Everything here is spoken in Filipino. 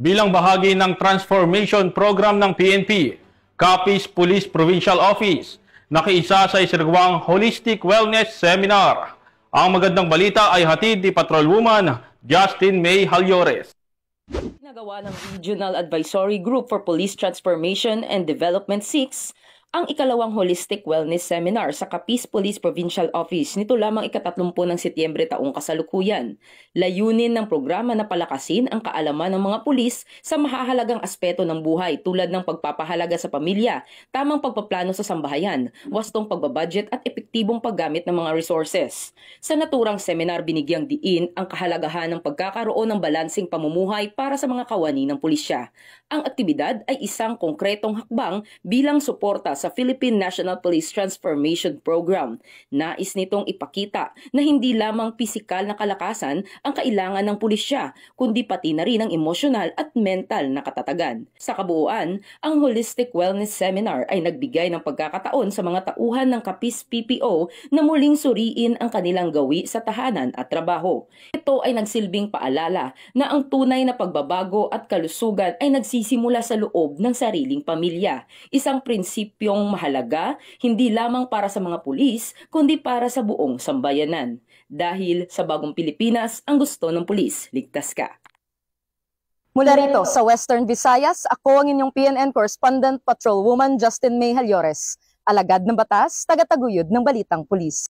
Bilang bahagi ng transformation program ng PNP, Capiz Police Provincial Office, nakiisa sa isinagawang Holistic Wellness Seminar. Ang magandang balita ay hatid ni Patrolwoman Justin May Halyores. Nagawa ng Regional Advisory Group for Police Transformation and Development 6 ang ikalawang Holistic Wellness Seminar sa Capiz Police Provincial Office nito lamang ika-30 ng Setyembre taong kasalukuyan. Layunin ng programa na palakasin ang kaalaman ng mga pulis sa mahahalagang aspeto ng buhay tulad ng pagpapahalaga sa pamilya, tamang pagpaplano sa sambahayan, wastong pagbabudget at epektibong paggamit ng mga resources. Sa naturang seminar, binigyang diin ang kahalagahan ng pagkakaroon ng balansing pamumuhay para sa mga kawani ng pulisya. Ang aktibidad ay isang konkretong hakbang bilang suporta sa Philippine National Police Transformation Program. Nais nitong ipakita na hindi lamang pisikal na kalakasan ang kailangan ng pulisya, kundi pati na rin ang emosyonal at mental na katatagan. Sa kabuuan, ang Holistic Wellness Seminar ay nagbigay ng pagkakataon sa mga tauhan ng Capiz PPO na muling suriin ang kanilang gawi sa tahanan at trabaho. Ito ay nagsilbing paalala na ang tunay na pagbabago at kalusugan ay nagsisimula sa loob ng sariling pamilya. Isang prinsipyong mahalaga hindi lamang para sa mga pulis kundi para sa buong sambayanan. Dahil sa bagong Pilipinas, ang gusto ng pulis, ligtas ka. Mula rito sa Western Visayas, ako ang inyong PNN correspondent Patrolwoman Justin May Halyores. Alagad ng batas, tagataguyod ng balitang pulis.